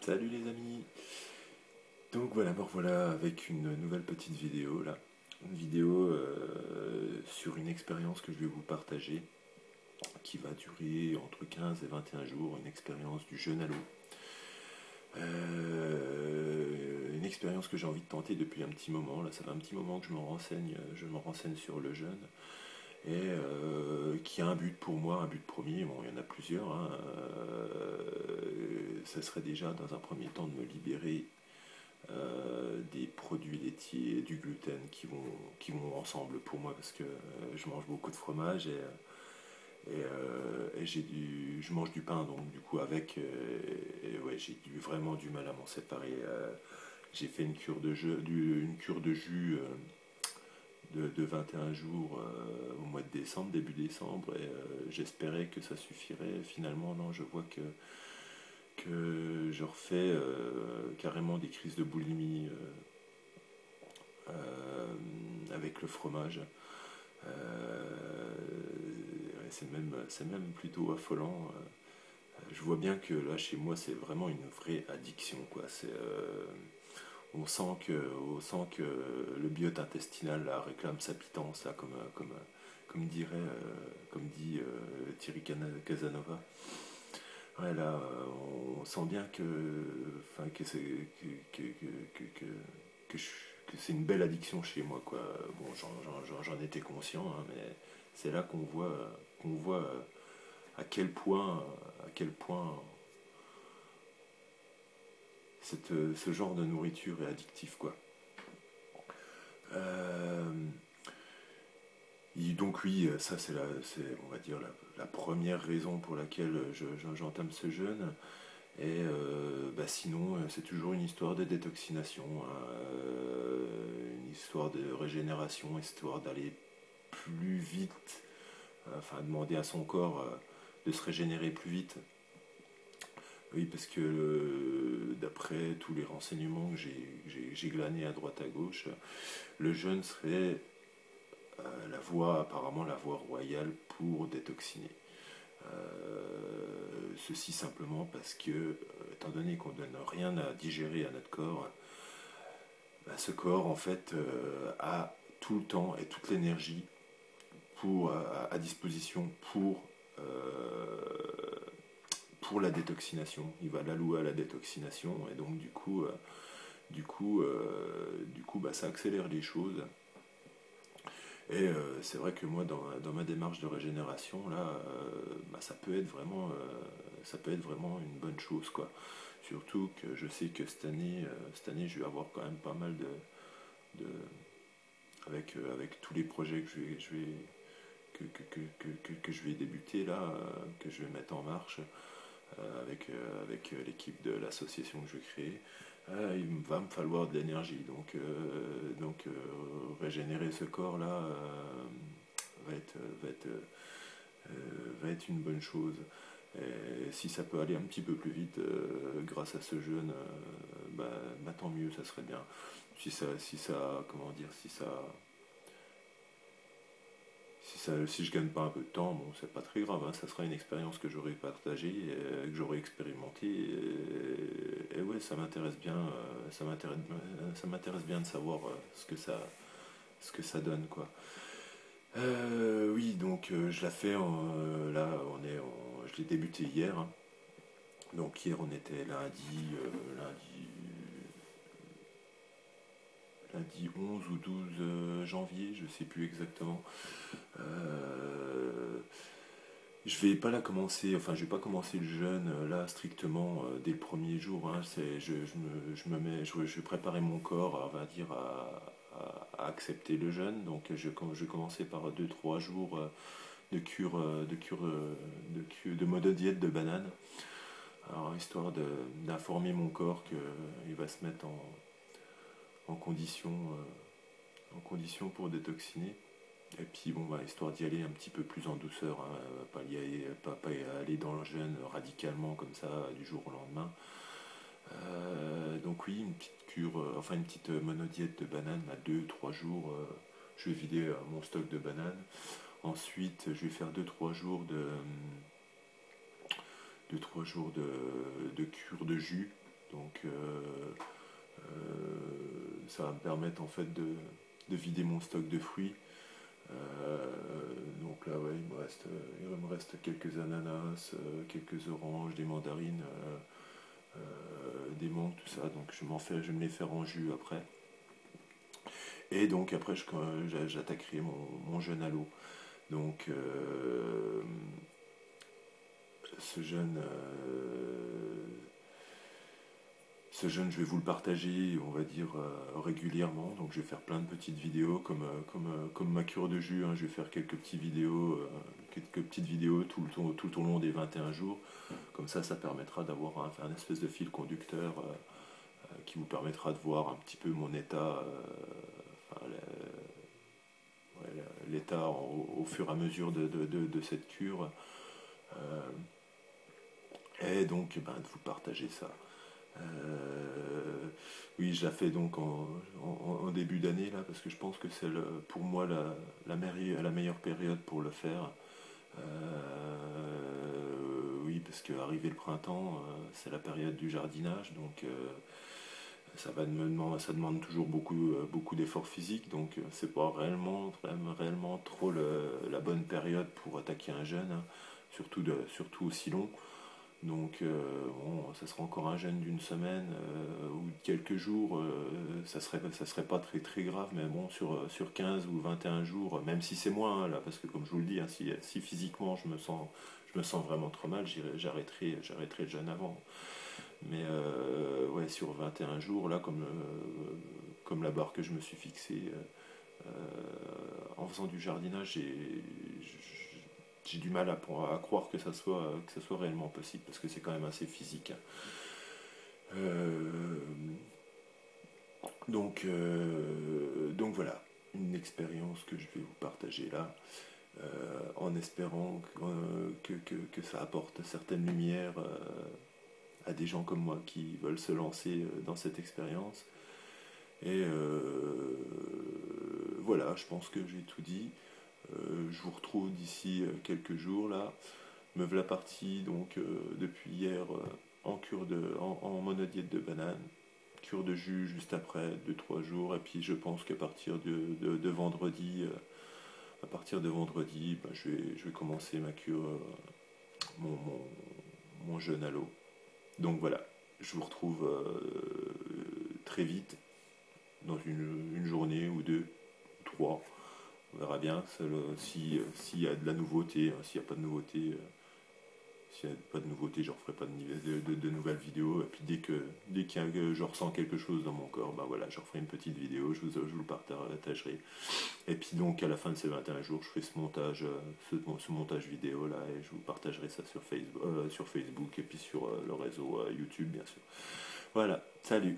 Salut les amis. Donc voilà, me revoilà avec une nouvelle petite vidéo là. Une vidéo sur une expérience que je vais vous partager qui va durer entre 15 et 21 jours, une expérience du jeûne à l'eau. Une expérience que j'ai envie de tenter depuis un petit moment. Là, ça fait un petit moment que je me renseigne sur le jeûne et qui a un but pour moi, un but premier. Bon, il y en a plusieurs, hein. Ça serait déjà dans un premier temps de me libérer des produits laitiers, du gluten qui vont ensemble pour moi parce que je mange beaucoup de fromage et je mange du pain donc du coup avec et ouais, j'ai vraiment du mal à m'en séparer. J'ai fait une cure de jus de 21 jours au mois de décembre, début décembre, et j'espérais que ça suffirait. Finalement, non, je vois que je refais carrément des crises de boulimie avec le fromage. C'est même plutôt affolant. Je vois bien que là, chez moi, c'est vraiment une vraie addiction, quoi. On sent que le biote intestinal là, réclame sa pitance, là, comme comme dit Thierry Casanova. Ouais, là, on sent bien enfin, que que je- que c'est une belle addiction chez moi, quoi. Bon, j'en étais conscient, hein, mais c'est là qu'on voit à quel point ce genre de nourriture est addictif, quoi. Euh, donc oui, ça on va dire la première raison pour laquelle j'entame ce jeûne. Et bah sinon, c'est toujours une histoire de détoxination, hein, une histoire de régénération, histoire d'aller plus vite, enfin demander à son corps de se régénérer plus vite. Oui, parce que d'après tous les renseignements que j'ai glanés à droite à gauche, le jeûne serait apparemment la voie royale pour détoxiner. Ceci simplement parce que, étant donné qu'on ne donne rien à digérer à notre corps, bah, ce corps en fait a tout le temps et toute l'énergie à disposition euh, pour la détoxination. Il va l'allouer à la détoxination et donc du coup bah, ça accélère les choses. Et c'est vrai que moi, dans ma démarche de régénération, là, bah, ça peut être vraiment une bonne chose, quoi. Surtout que je sais que cette année, je vais avoir quand même pas mal de avec tous les projets que que je vais débuter là, que je vais mettre en marche avec l'équipe de l'association que je vais créer. Il va me falloir de l'énergie, régénérer ce corps là va être, va être, va être une bonne chose. Et si ça peut aller un petit peu plus vite grâce à ce jeûne, bah, tant mieux, ça serait bien. Si ça, comment dire, si je gagne pas un peu de temps, bon, c'est pas très grave, hein, ça sera une expérience que j'aurai partagée, que j'aurai expérimentée, et ouais, ça m'intéresse bien de savoir ce que ça donne, quoi. Oui, donc je la fais, là, je l'ai débuté hier, hein. Donc hier on était lundi 11 ou 12 janvier, je sais plus exactement. Euh, je vais pas la commencer, enfin je vais pas commencer le jeûne là strictement dès le premier jour, hein. Je me mets, je vais préparer mon corps, on va dire, à accepter le jeûne. Donc je vais commencer par deux trois jours de mode diète de banane. Alors histoire d'informer mon corps qu'il va se mettre en condition, en condition pour détoxiner. Et puis bon, bah, histoire d'y aller un petit peu plus en douceur, hein, pas y aller dans le jeûne radicalement comme ça du jour au lendemain. Donc oui, une petite cure, enfin une petite monodiète de banane à deux trois jours. Je vais vider mon stock de bananes. Ensuite, je vais faire deux trois jours de cure de jus. Donc ça va me permettre en fait de vider mon stock de fruits. Donc là, ouais, il me reste quelques ananas, quelques oranges, des mandarines, des mangues, tout ça. Donc je vais me les faire en jus après. Et donc après, j'attaquerai mon jeûne à l'eau. Donc ce jeûne, je vais vous le partager, on va dire, régulièrement. Donc je vais faire plein de petites vidéos comme ma cure de jus, hein. Je vais faire quelques petites vidéos tout au long des 21 jours. Comme ça permettra d'avoir un espèce de fil conducteur qui vous permettra de voir un petit peu mon état, enfin, l'état au fur et à mesure de cette cure. Et donc de vous partager ça. Oui, je la fais donc en début d'année là, parce que je pense que c'est pour moi la meilleure période pour le faire. Oui, parce qu'arriver le printemps, c'est la période du jardinage, donc ça demande toujours beaucoup d'efforts physiques, donc c'est pas réellement trop la bonne période pour attaquer un jeûne, hein, surtout aussi long. Donc bon, ça sera encore un jeûne d'une semaine ou de quelques jours, ça serait pas très grave, mais bon, sur 15 ou 21 jours, même si c'est moins, hein, là, parce que comme je vous le dis, hein, si physiquement je me sens vraiment trop mal, j'arrêterai le jeûne avant. Mais ouais, sur 21 jours, là, comme la barre que je me suis fixée, en faisant du jardinage, j'ai du mal à croire que ça soit réellement possible, parce que c'est quand même assez physique, hein. Donc voilà, une expérience que je vais vous partager là, en espérant que ça apporte certaines lumières à des gens comme moi qui veulent se lancer dans cette expérience. Et voilà, je pense que j'ai tout dit. Je vous retrouve d'ici quelques jours là. Me voilà parti donc depuis hier en monodiète de banane. Cure de jus juste après, 2-3 jours. Et puis je pense qu'à partir de vendredi, je vais commencer ma cure, mon jeûne à l'eau. Donc voilà, je vous retrouve très vite, dans une journée ou deux, ou trois. On verra bien s'il y a de la nouveauté, hein. S'il n'y a pas de nouveauté, je ne referai pas de nouvelles vidéos. Et puis je ressens quelque chose dans mon corps, ben voilà, je referai une petite vidéo, je vous le partagerai. Et puis donc à la fin de ces 21 jours, je ferai ce montage vidéo là, et je vous partagerai ça sur Facebook et puis sur le réseau YouTube bien sûr. Voilà, salut.